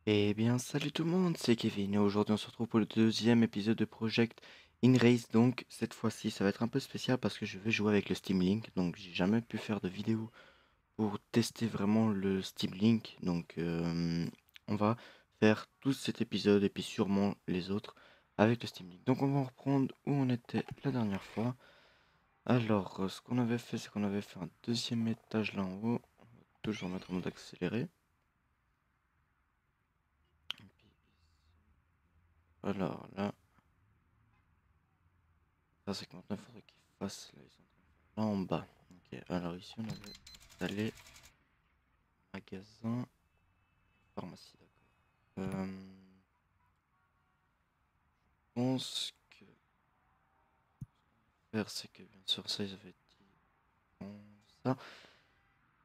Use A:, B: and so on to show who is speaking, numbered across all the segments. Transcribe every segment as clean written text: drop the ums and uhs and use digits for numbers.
A: Eh bien, salut tout le monde, c'est Kevin et aujourd'hui on se retrouve pour le deuxième épisode de Project InRace. Donc, cette fois-ci, ça va être un peu spécial parce que je vais jouer avec le Steam Link. Donc, j'ai jamais pu faire de vidéo pour tester vraiment le Steam Link. Donc, on va faire tout cet épisode et puis sûrement les autres avec le Steam Link. Donc, on va reprendre où on était la dernière fois. Alors, ce qu'on avait fait, c'est qu'on avait fait un deuxième étage là en haut. On va toujours mettre en mode accéléré. Et puis, alors là. Ça, c'est que maintenant, il faudrait qu'ils fassent. Là, ils sont en train de faire là en bas. Ok, alors ici, on avait installé magasin, pharmacie, d'accord. Je pense que faire, c'est que bien sûr, ça, ils avaient dit bon, ça.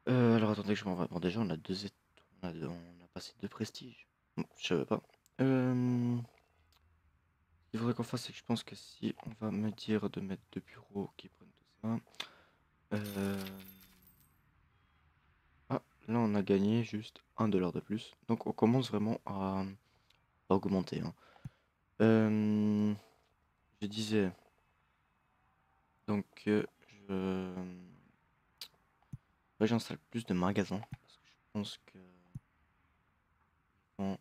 A: Alors attendez que je m'en vais. Bon, déjà, on a deux étoiles. On a passé deux prestiges. Bon, je savais pas. Ce qu'il faudrait qu'on fasse, c'est que je pense que si on va me dire de mettre deux bureaux qui prennent tout ça. Euh, Ah, là, on a gagné juste $1 de plus. Donc, on commence vraiment à augmenter, hein. Euh, je disais, donc, je... là, j'installe plus de magasins, parce que je pense que vont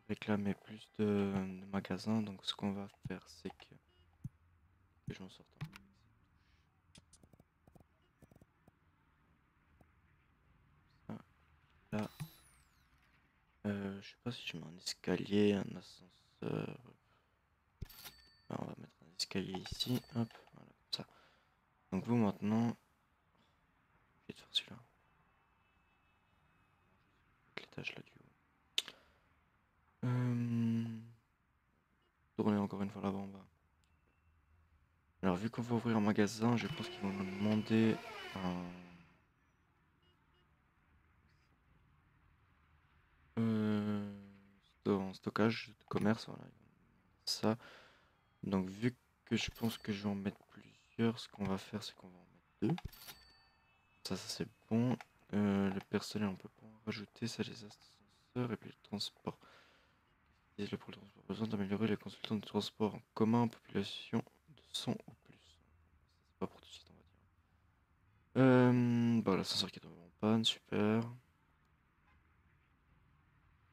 A: réclamer plus de magasins. Donc, ce qu'on va faire, c'est que je m'en sorte un peu avec ça. Là, je sais pas si je mets un escalier, un ascenseur. On va mettre un escalier ici, hop, voilà, comme ça. Donc, vous, maintenant, je vais te faire celui-là. L'étage là du haut. Tourner encore une fois là-bas en bas. Alors vu qu'on va ouvrir un magasin, je pense qu'ils vont nous demander un stockage de commerce, voilà, ça. Donc vu que je pense que je vais en mettre plusieurs, ce qu'on va faire c'est qu'on va en mettre deux. Ça c'est bon. Le personnel on peut pas en rajouter, ça les ascenseurs et puis le transport. Et là pour le transport, besoin d'améliorer les consultants de transport en commun en population de 100 ou plus. C'est pas pour tout de suite on va dire. Bah l'ascenseur qui est tombé en panne, super.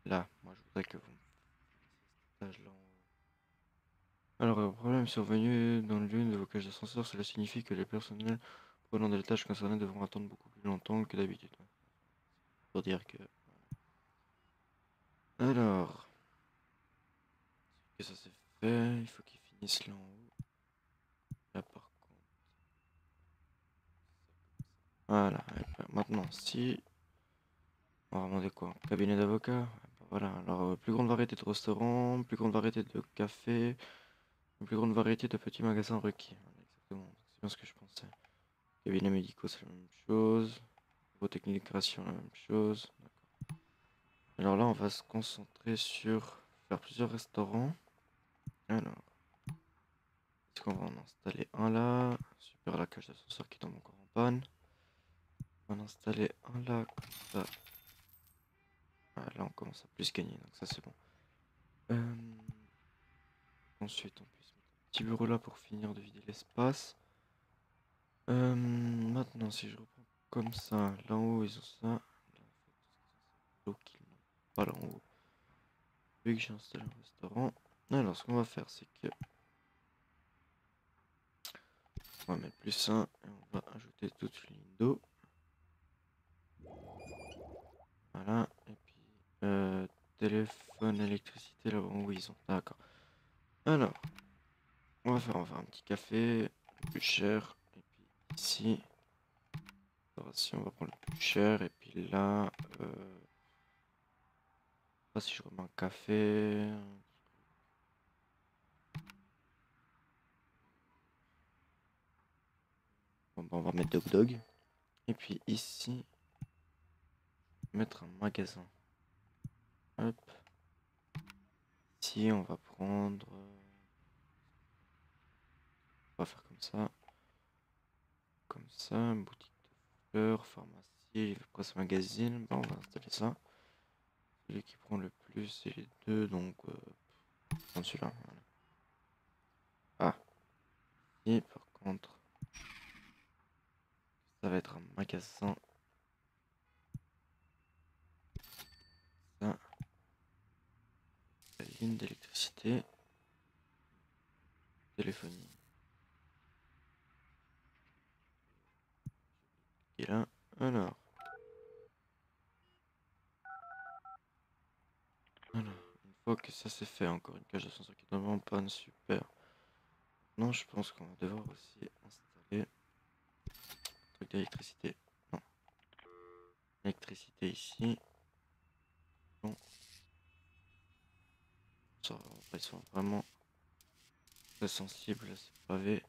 A: Là, moi je voudrais que vous me fassiez cet étage là en haut. Alors, un problème survenu dans l'une de vos cages d'ascenseur, cela signifie que les personnels provenant de l'étage concerné devront attendre beaucoup plus longtemps que d'habitude. Ouais. Pour dire que. Alors, que ça c'est fait, il faut qu'ils finissent là en haut. Là par contre. Voilà, et ben, maintenant, si. On va demander quoi? Cabinet d'avocat? Ouais, ben voilà, alors plus grande variété de restaurants, plus grande variété de cafés, une plus grande variété de petits magasins requis. Voilà, exactement, c'est bien ce que je pensais. Cabinet médicaux, c'est la même chose. Vos techniques de création, la même chose. Alors là, on va se concentrer sur faire plusieurs restaurants. Alors, est-ce qu'on va en installer un là? Super, la cage d'ascenseur qui tombe encore en panne. On va en installer un là, comme ça. Ah, là, on commence à plus gagner, donc ça c'est bon. Ensuite, on peut se mettre un petit bureau là pour finir de vider l'espace. Maintenant, si je reprends comme ça, là en haut, ils ont ça. Là, en fait, qu'ils n'ont pas là en haut. Vu que j'ai installé un restaurant. Alors, ce qu'on va faire, c'est que on va mettre plus un et on va ajouter toute une ligne d'eau. Voilà. Et puis téléphone, électricité là-bas. Oui, ils ont. D'accord. Alors, on va faire un petit café, le plus cher. Et puis ici, restauration, on va prendre le plus cher. Et puis là, pas si je remets un café. Bon, bah, on va mettre Dog Dog. Et puis ici, mettre un magasin. Hop. Ici, on va prendre. On va faire comme ça. Comme ça, boutique de fleurs, pharmacie, livre presse magazine. Bah, on va installer ça. Celui qui prend le plus plus et les deux, donc prendre celui-là. Voilà. Ah, et par contre, ça va être un magasin. Ça, la ligne d'électricité, téléphonie. Et là, alors. Voilà, une fois que ça c'est fait, encore une cage d'ascenseur qui est vraiment en panne, super. Non, je pense qu'on va devoir aussi installer un truc d'électricité. Non, électricité ici. Bon, ça, ils sont vraiment très sensibles à ces pavés.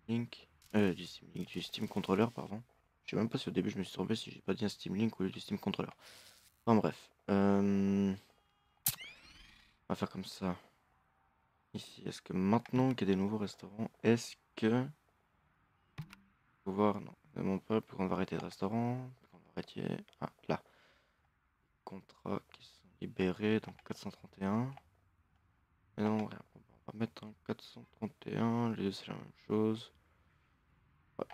A: Du Steam Controller, pardon. Je sais même pas si au début je me suis trompé si j'ai pas dit un Steam Link ou du Steam Controller. Enfin bref. On va faire comme ça. Ici, est-ce que maintenant qu'il y a des nouveaux restaurants, est-ce que pouvoir, non, mon peuple, plus grande variété de restaurants, plus grande variété, ah là, contrats qui sont libérés, donc 431. Mais non, rien, bon, on va mettre un 431, les deux c'est la même chose. Ouais.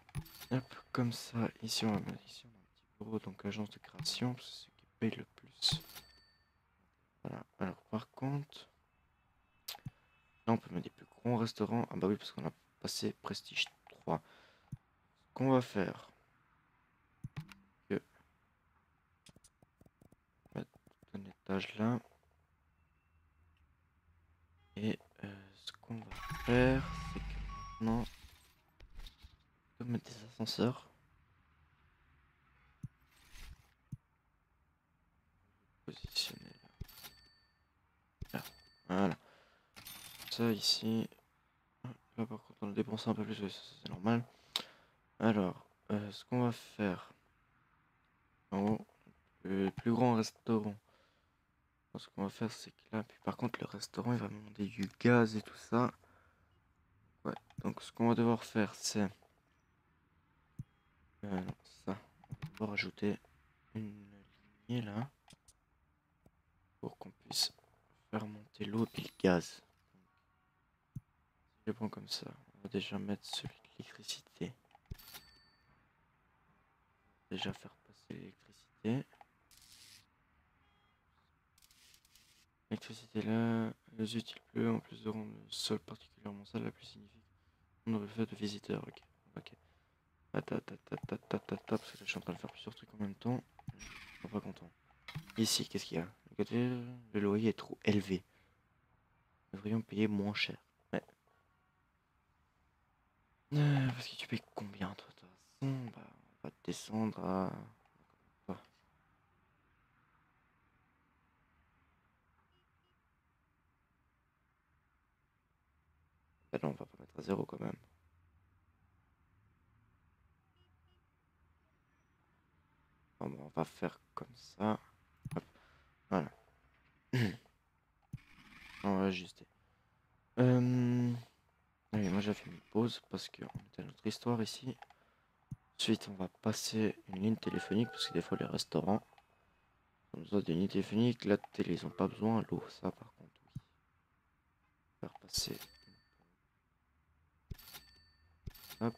A: Hop, comme ça, ici on va mettre, ici on a un petit bureau, donc agence de création, parce que c'est ce qui paye le plus. Voilà, alors par contre, là on peut mettre des plus grands restaurants, ah bah oui, parce qu'on a passé Prestige 3. Ce qu'on va faire, que mettre un étage là. Et ce qu'on va faire, c'est que maintenant, on va mettre des ascenseurs. Positionner là. Voilà. Ça ici. Là par contre on a dépensé un peu plus, ça c'est normal. Alors, ce qu'on va faire. En haut, le plus grand restaurant. Ce qu'on va faire c'est que là, puis par contre le restaurant il va me demander du gaz et tout ça. Ouais, donc ce qu'on va devoir faire c'est... non, ça. On va devoir ajouter une lignée là. Pour qu'on puisse faire monter l'eau et le gaz. Je prends comme ça. On va déjà mettre celui de l'électricité. Déjà faire passer l'électricité. L'électricité là, les utiles bleus en plus de rendre le sol particulièrement sale, la plus significative. On aurait fait de visiteurs, ok. Ok. Parce que là, je suis en train de faire plusieurs trucs en même temps. Je suis pas content. Ici, qu'est-ce qu'il y a? Le loyer est trop élevé. Nous devrions payer moins cher. Ouais. Parce que tu payes combien toi, de toute façon? Bah, on va descendre à... Bah non, on va pas mettre à zéro quand même. Bon, on va faire comme ça. Hop, voilà. On va ajuster. Allez, moi j'ai fait une pause parce qu'on est à notre histoire ici. Ensuite, on va passer une ligne téléphonique parce que des fois les restaurants ont besoin d'une ligne téléphonique. La télé, ils ont pas besoin. L'eau, ça par contre, oui. Faire passer. Hop.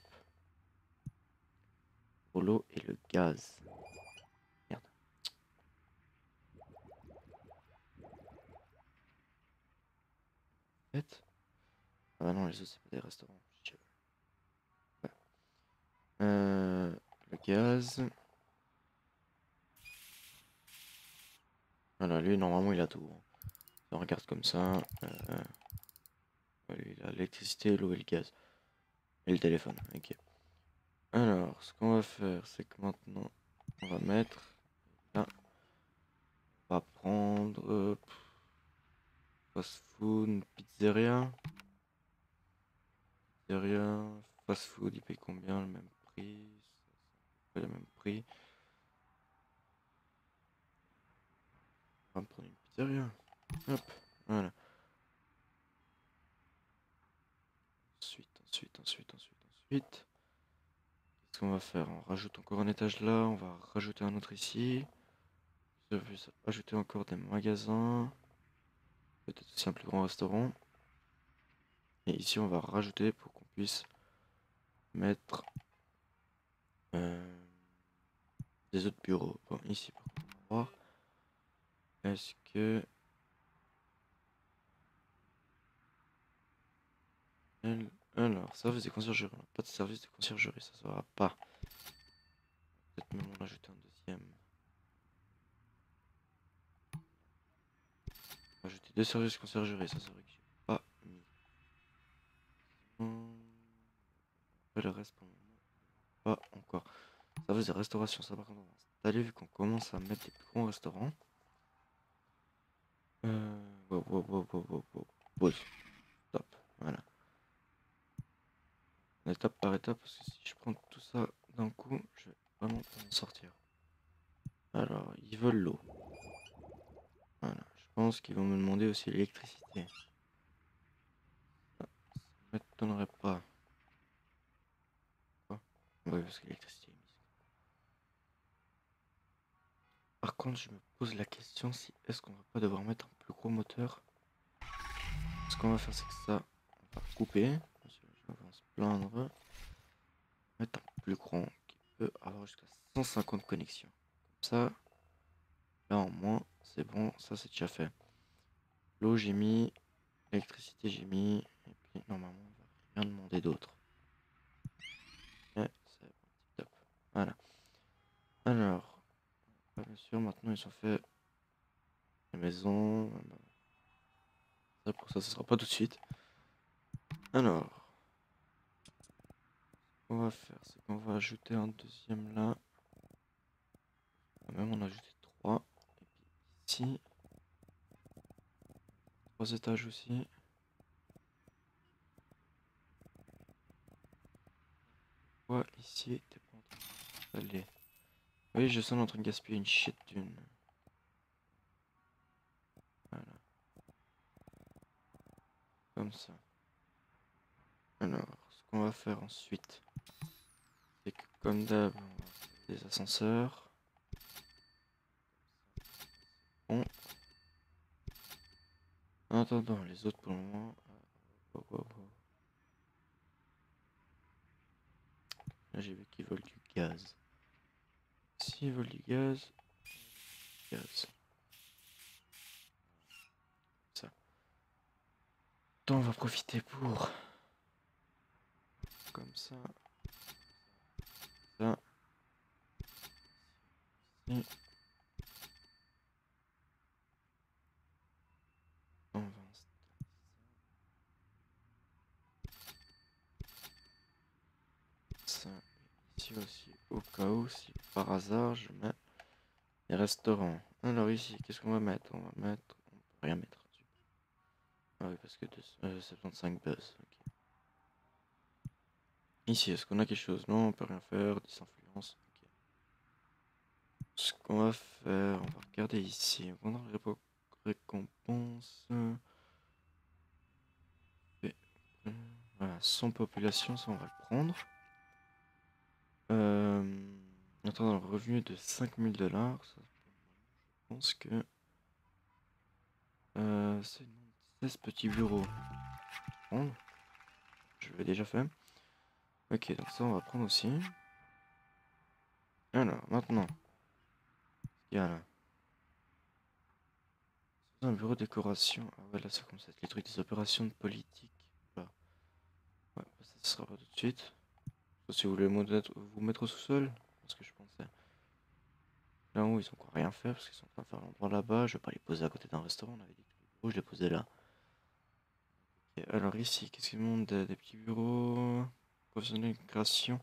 A: Pour l'eau et le gaz. Merde. En fait. Ah bah non, les autres, c'est pas des restaurants. Ouais. Le gaz. Voilà, lui, normalement, il a tout. Si on regarde comme ça. Il a l'électricité, l'eau et le gaz. Et le téléphone. Ok. Alors, ce qu'on va faire, c'est que maintenant, on va mettre là. On va prendre fast food, pizzeria. Pizzeria, fast food, il paye combien? Le même prix. Ça, c'est le même prix. On va prendre une pizzeria. Hop, voilà. Ensuite. Qu'est-ce qu'on va faire? On rajoute encore un étage là, on va rajouter un autre ici. service, ajouter encore des magasins. Peut-être aussi un plus grand restaurant. Et ici, on va rajouter pour qu'on puisse mettre des autres bureaux. Bon, ici, par contre, on va voir. Est-ce que... Alors, service de conciergerie. On n'a pas de service de conciergerie, ça ne va pas. Peut-être même en ajouter un deuxième. Ajouter deux services de conciergerie, ça c'est vrai que j'ai pas mis. Après le reste pour le moment, pas encore. Service de restauration, ça par contre on va installer vu qu'on commence à mettre des plus grands restaurants. Pause. Stop. Voilà. Étape par étape, parce que si je prends tout ça d'un coup, je vais vraiment pas m'en sortir. Alors, ils veulent l'eau. Voilà. Je pense qu'ils vont me demander aussi l'électricité. Ça m'étonnerait pas. Quoi? Oui, parce que l'électricité est mise. Par contre, je me pose la question si est-ce qu'on va pas devoir mettre un plus gros moteur. Ce qu'on va faire, c'est que ça, on va couper. Parce que les gens vont se plaindre. Mettre un plus grand qui peut avoir jusqu'à 150 connexions. Comme ça, là en moins, c'est bon, ça c'est déjà fait. L'eau, j'ai mis. L'électricité, j'ai mis. Et puis, normalement, on va rien demander d'autre. Et c'est bon, top. Voilà. Alors, bien sûr, maintenant ils ont fait la maison. Ça, pour ça, ce sera pas tout de suite. Alors, ce qu'on va faire, c'est qu'on va ajouter un deuxième là. On va même en ajouter 3. Et puis ici, 3 étages aussi. Ouais, ici, t'es pas en train d'installer. Oui, je sens en train de gaspiller une shit d'une. Voilà, comme ça. Alors, ce qu'on va faire ensuite, c'est que comme d'hab, on va faire des ascenseurs. Bon. En attendant, les autres pour le moment. Là, j'ai vu qu'ils veulent du gaz. S'ils veulent du gaz, gaz. Ça. Donc, on va profiter pour. Comme ça. Ça. Ici. On va installer ça. Ici aussi, au cas où, si par hasard je mets les restaurants. Alors ici, qu'est-ce qu'on va mettre? On va mettre. On peut rien mettre. Ah oui, parce que 75 buzz. Ok. Ici, est-ce qu'on a quelque chose? Non, on peut rien faire. 10 influences. Ok. Ce qu'on va faire, on va regarder ici. On va dans les récompenses. Et, voilà, sans population, ça on va le prendre. Attends, le revenu de 5000 $. Je pense que c'est 16 petits bureaux. Prendre. Je l'ai déjà fait. Ok, donc ça on va prendre aussi. Alors, maintenant, il y a là. C'est un bureau de décoration. Ah ouais, là c'est comme ça, les trucs des opérations de politique. Voilà. Ouais, bah, ça sera pas tout de suite. Sauf si vous voulez vous mettre au sous-sol, parce que je pensais. Là où ils ont encore rien fait, parce qu'ils sont en train de faire l'endroit là-bas. Je vais pas les poser à côté d'un restaurant, on avait dit que les bureaux, je les posais là. Et alors ici, qu'est-ce qu'ils montrent des petits bureaux professionnels de création.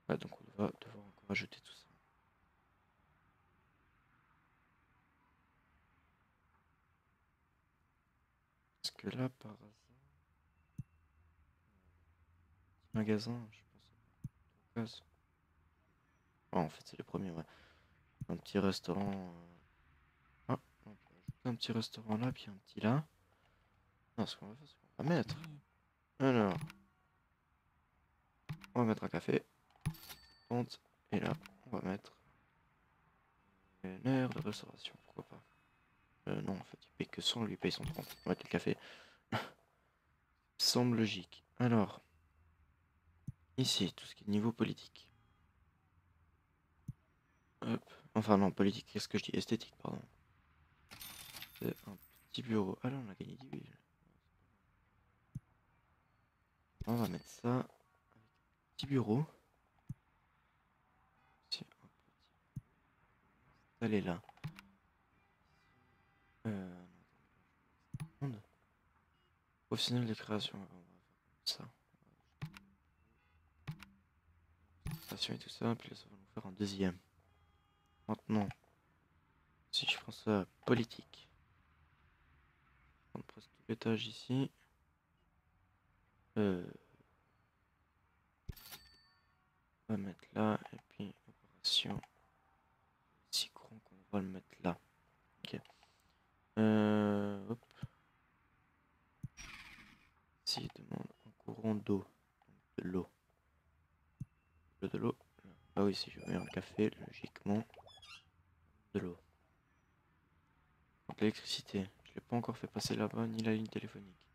A: Ouais, donc on va devoir encore ajouter tout ça. Parce que là, par hasard, magasin, je pense, cases. Oh, en fait, c'est les premiers, ouais. Un petit restaurant. Ah, on peut ajouter un petit restaurant là, puis un petit là. Non, ce qu'on va faire, c'est qu'on va mettre. Alors, on va mettre un café. Et là, on va mettre Une heure de restauration, pourquoi pas. Non, en fait, il paye que 100, lui paye 130. On va mettre le café. Semble logique. Alors, ici, tout ce qui est niveau politique. Hop. Enfin, non, politique, qu'est-ce que je dis? Esthétique, pardon. C'est un petit bureau. Ah là, on a gagné 10 000. On va mettre ça. Avec un petit bureau. Ici, un petit. Allez là. Monde. Professionnel de création. On va faire comme ça. Création et tout ça. Puis là, ça va nous faire un deuxième. Maintenant, si je prends ça, politique. On prend presque tout l'étage ici. On va mettre là. Et puis, opération. Si grand qu'on va le mettre là. Ok. Hop. Si, demande un courant d'eau. De l'eau. De l'eau. Ah oui, si je mets un café, logiquement. De l'eau. Donc l'électricité. Je l'ai pas encore fait passer là-bas, ni la ligne téléphonique.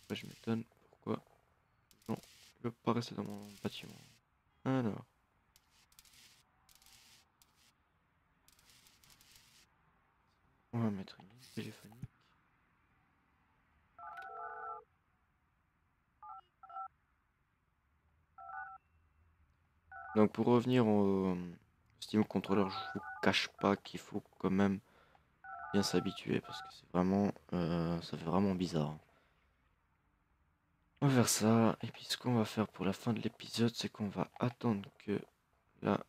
A: Après, je m'étonne pourquoi. Non, il veut pas rester dans mon bâtiment. Alors. On va mettre une ligne téléphonique. Donc pour revenir au Steam Controller, je vous cache pas qu'il faut quand même bien s'habituer parce que c'est vraiment, ça fait vraiment bizarre. On va faire ça et puis ce qu'on va faire pour la fin de l'épisode, c'est qu'on va attendre que là,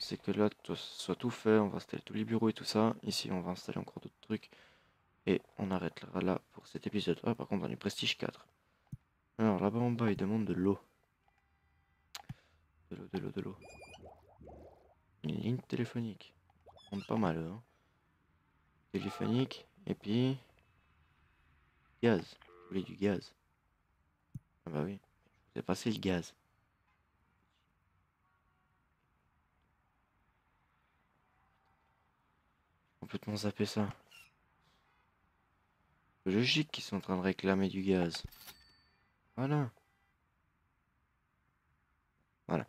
A: c'est que là soit tout fait. On va installer tous les bureaux et tout ça. Ici, on va installer encore d'autres trucs et on arrêtera là pour cet épisode. Ah, par contre, on est Prestige 4. Alors là-bas en bas, il demande de l'eau. De l'eau, de l'eau, de l'eau. Une ligne téléphonique. On demande pas mal, hein. Téléphonique, et puis gaz. Vous voulez du gaz? Ah bah oui, je vous ai passé le gaz. Complètement zappé ça. C'est logique qu'ils sont en train de réclamer du gaz. Voilà. Voilà.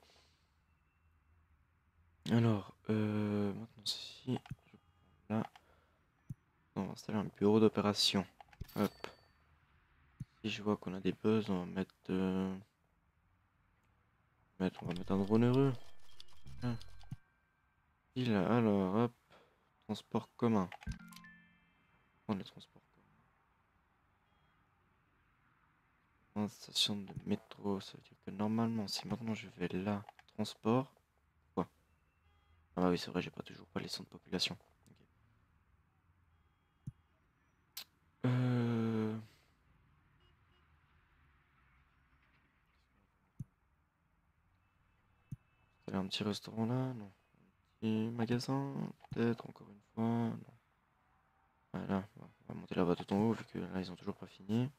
A: Alors, maintenant si je prends là, on va installer un bureau d'opération. Hop. Si je vois qu'on a des buzz, on va mettre, on va mettre un drone heureux. Ah. Il a alors, hop, transport commun. Prendre les transports communs. Station de métro, ça veut dire que normalement, si maintenant je vais là, transport, quoi? Ah bah oui, c'est vrai, j'ai pas toujours pas les centres de population. Ok. Euh... Installer un petit restaurant là, non. Un petit magasin, peut-être, encore une fois, non. Voilà, on va monter là-bas tout en haut, vu que là, ils ont toujours pas fini.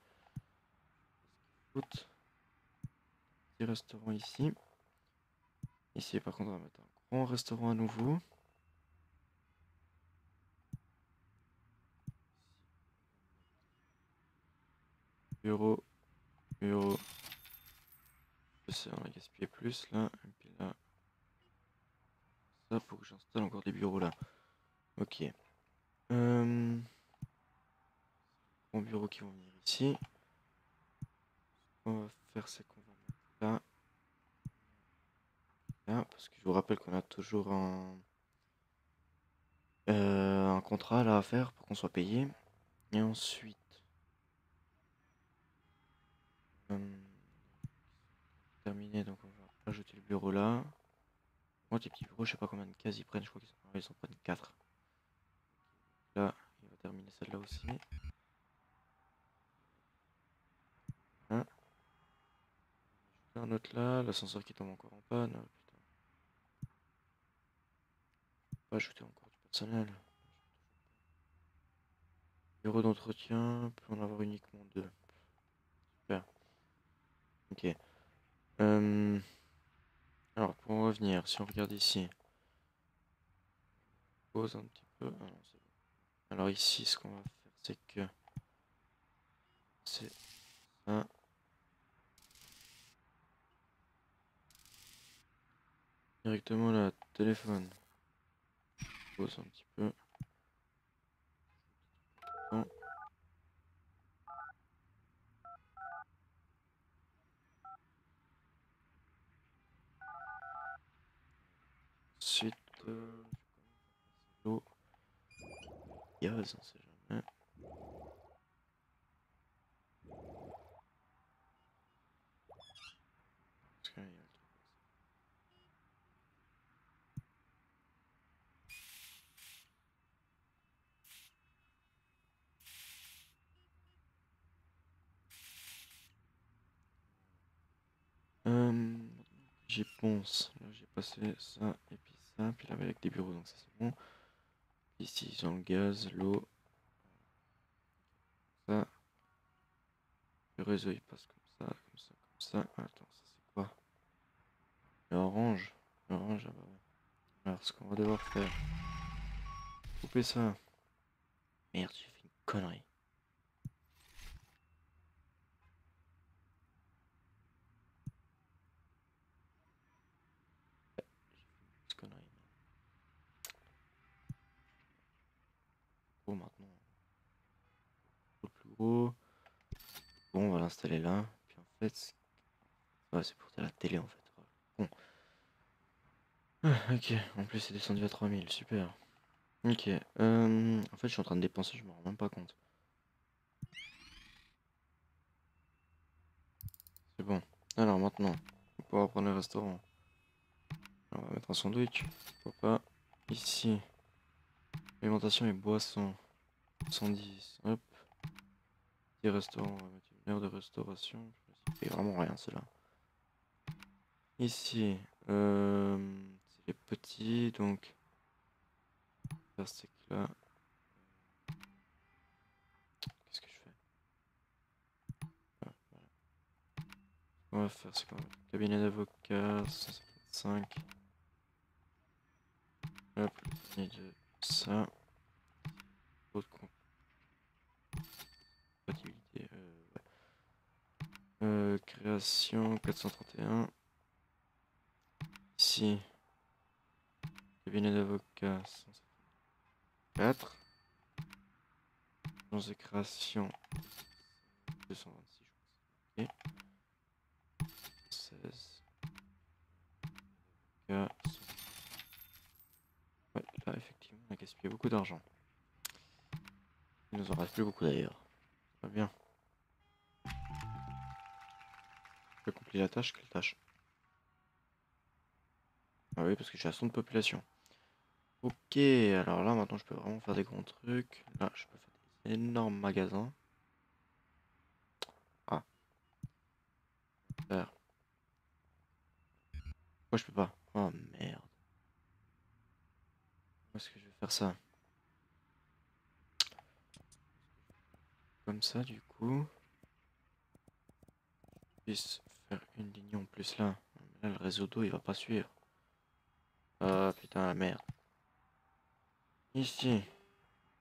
A: Petit restaurant ici. Ici, par contre, on va mettre un grand restaurant à nouveau. Bureau, bureau. On a gaspillé plus là, et puis là. Ça, faut que j'installe encore des bureaux là. Ok. Bon bureaux qui vont venir ici. Ce qu'on va faire, c'est qu'on va mettre là. Là, parce que je vous rappelle qu'on a toujours un contrat là à faire pour qu'on soit payé. Et ensuite, euh, terminé, donc on va ajouter le bureau là. Moi, tes petits bureaux, je sais pas combien de cases ils prennent, je crois qu'ils en prennent 4. Là, il va terminer celle-là aussi. Hein. Un autre là, l'ascenseur qui tombe encore en panne. Ah, putain. Pas ajouter encore du personnel. Bureau d'entretien, peut en avoir uniquement 2. Super. Ok. Alors, pour en revenir, si on regarde ici, pause un petit peu. Ah non, c'est bon. Alors ici, ce qu'on va faire, c'est que c'est ça. Directement là, téléphone. Pause un petit peu. Bon. Ensuite, l'eau. Gaz, on sait jamais. Parce que là, il y a le truc. J'y pense. Là, j'ai passé ça et puis ça. Puis là, avec des bureaux, donc ça c'est bon. Ici, ils ont le gaz, l'eau, ça. Le réseau, il passe comme ça, comme ça, comme ça. Attends, ça c'est quoi? Le orange. Le orange, ah bah ouais. Alors, ce qu'on va devoir faire, couper ça. Merde, j'ai fait une connerie. J'ai fait une connerie. Gros maintenant. Le plus gros. Bon, on va l'installer là. Puis en fait, ouais, c'est pour la télé en fait. Bon. Ah, ok, en plus c'est descendu à 3000, super. Ok, en fait je suis en train de dépenser, je me rends même pas compte. C'est bon. Alors maintenant, on va pouvoir prendre le restaurant. Alors, on va mettre un sandwich, pourquoi pas. Ici, alimentation et boissons, 110, hop. Petit restaurant, on va mettre une heure de restauration. Ça fait vraiment rien cela. Ici, c'est les petits, donc faire c'est que là. Qu'est-ce que je fais? Ah, voilà. On va faire c'est quoi? Cabinet d'avocat, 155. Hop, le panier de ça. Autre compatibilité, ouais. Création 431. Ici, cabinet d'avocat 154. Agence de création 226, je crois. Ok. 16. Ouais, là, effectivement, on a gaspillé beaucoup d'argent. Il nous en reste plus beaucoup d'ailleurs. Ça va bien. Je peux accomplir la tâche, quelle tâche? Ah oui, parce que j'ai un son de population. Ok, alors là, maintenant, je peux vraiment faire des grands trucs. Là, je peux faire des énormes magasins. Ah, faire. Pourquoi je peux pas? Oh merde. Où est-ce que je vais faire ça? Comme ça, du coup. Je puisse faire une ligne en plus là. Là, le réseau d'eau, il va pas suivre. Ah, putain, la merde. Ici.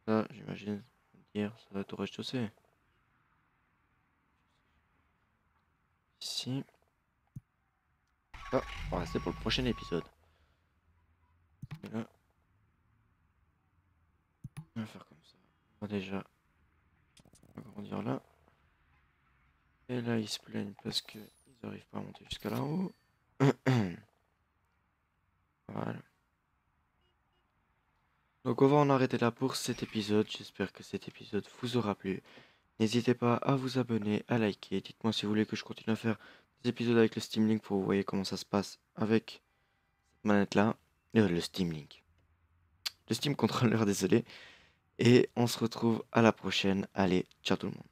A: Ça, j'imagine dire, ça va être au rez-de-chaussée. Ici. Ah, on va rester pour le prochain épisode. Et là, on va faire comme ça. On va déjà agrandir là. Et là, ils se plaignent parce qu'ils n'arrivent pas à monter jusqu'à là-haut. Voilà. Donc on va en arrêter là pour cet épisode. J'espère que cet épisode vous aura plu. N'hésitez pas à vous abonner, à liker. Dites-moi si vous voulez que je continue à faire des épisodes avec le Steam Link pour que vous voyez comment ça se passe avec cette manette-là. Le Steam Link. Le Steam Controller, désolé. Et on se retrouve à la prochaine. Allez, ciao tout le monde.